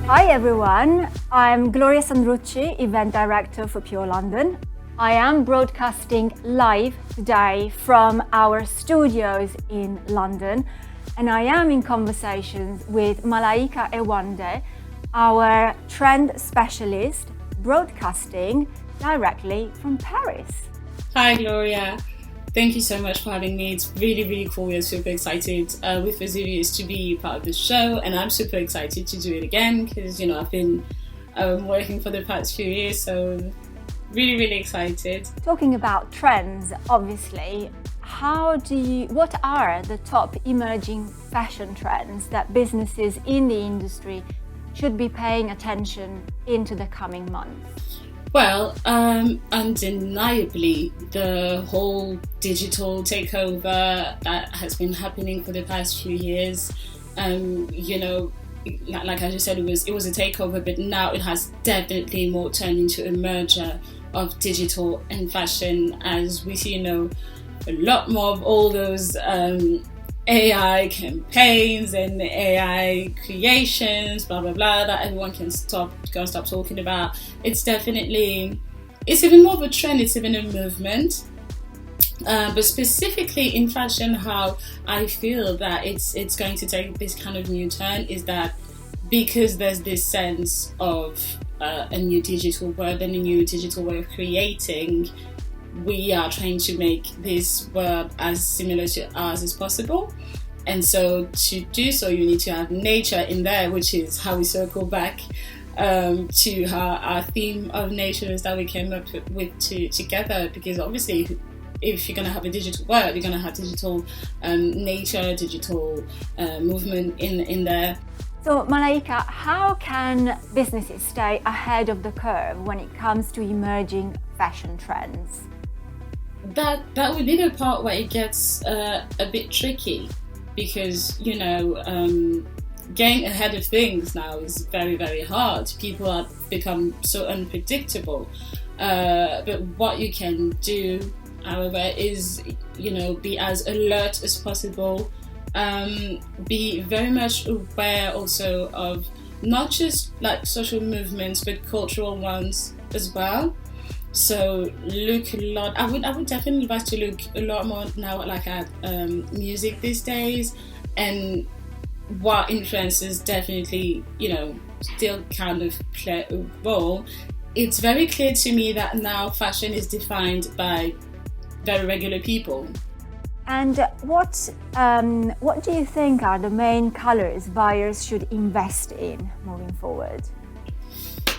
Hi everyone, I'm Gloria Sandrucci, Event Director for Pure London. I am broadcasting live today from our studios in London, and I am in conversations with Malaïka Ewande, our trend specialist, broadcasting directly from Paris. Hi Gloria, thank you so much for having me. It's really, really cool. We're super excited with Vesuvius to be part of the show, and I'm super excited to do it again because, I've been working for the past few years, so really, really excited. Talking about trends, obviously, what are the top emerging fashion trends that businesses in the industry should be paying attention into the coming months? Well, undeniably, the whole digital takeover that has been happening for the past few years, like I just said, it was a takeover, but now it has definitely more turned into a merger of digital and fashion, as we see, a lot more of all those AI campaigns and AI creations, blah blah blah, that everyone can stop talking about. It's even more of a trend. It's even a movement. But specifically in fashion, how I feel that it's going to take this kind of new turn is that because there's this sense of a new digital world and a new digital way of creating, we are trying to make this world as similar to ours as possible. And so to do so, you need to have nature in there, which is how we circle back to our theme of nature is that we came up with together. Because obviously, if you're going to have a digital world, you're going to have digital nature, digital movement in there. So Malaïka, how can businesses stay ahead of the curve when it comes to emerging fashion trends? That would be the part where it gets a bit tricky, because getting ahead of things now is very, very hard. People have become so unpredictable. But what you can do, however, is be as alert as possible. Be very much aware also of not just like social movements but cultural ones as well. So look a lot. I would definitely like to look a lot more now like at music these days, and what influencers definitely still kind of play a role. It's very clear to me that now fashion is defined by very regular people. And what do you think are the main colors buyers should invest in moving forward?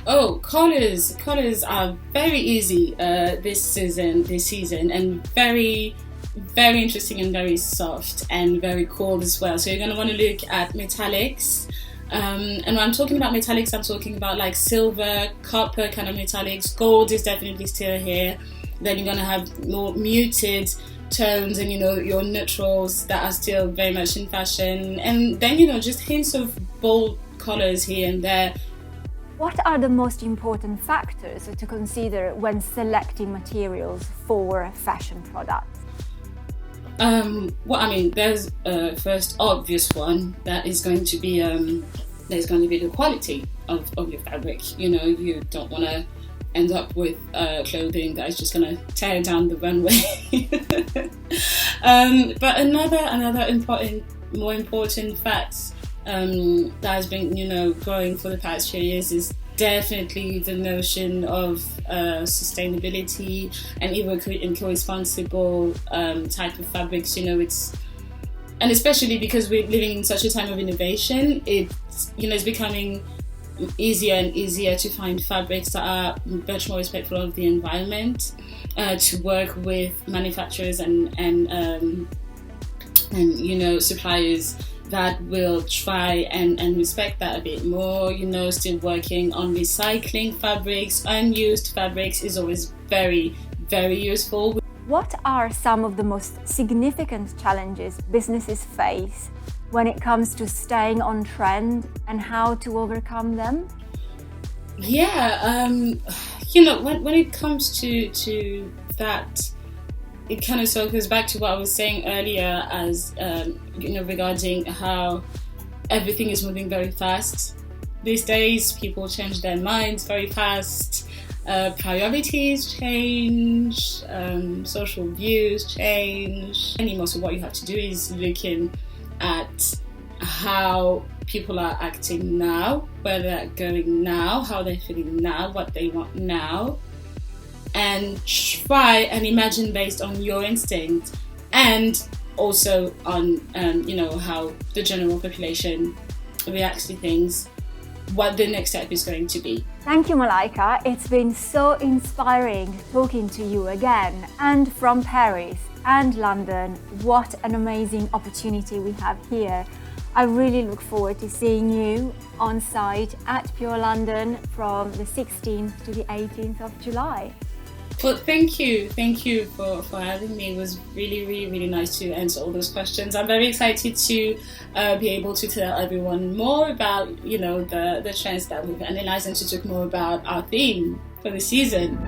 Oh, colors are very easy this season, and very, very interesting and very soft and very cool as well. So you're going to want to look at metallics. And when I'm talking about metallics, I'm talking about like silver, copper kind of metallics. Gold is definitely still here. Then you're going to have more muted tones and your neutrals that are still very much in fashion. And then just hints of bold colors here and there. What are the most important factors to consider when selecting materials for fashion products? There's a first obvious one that is going to be the quality of your fabric. You don't want to end up with clothing that is just going to tear down the runway. But another more important fact that has been growing for the past few years is definitely the notion of sustainability and eco-responsible type of fabrics. And especially because we're living in such a time of innovation, it's becoming easier and easier to find fabrics that are much more respectful of the environment, to work with manufacturers and suppliers that will try and respect that a bit more. Still working on recycling fabrics. Unused fabrics is always very, very useful. What are some of the most significant challenges businesses face when it comes to staying on trend, and how to overcome them? Yeah, when it comes to that, it kind of circles back to what I was saying earlier, as regarding how everything is moving very fast. these days people change their minds very fast. Priorities change, social views change. And most of what you have to do is looking at how people are acting now, where they're going now, how they're feeling now, what they want now, and try and imagine based on your instinct, and also on how the general population reacts to things, what the next step is going to be. Thank you, Malaïka. It's been so inspiring talking to you again. And from Paris and London, what an amazing opportunity we have here. I really look forward to seeing you on site at Pure London from the 16th to the 18th of July. Well, thank you for having me. It was really, really, really nice to answer all those questions. I'm very excited to be able to tell everyone more about, the trends that we've analysed, and to talk more about our theme for the season.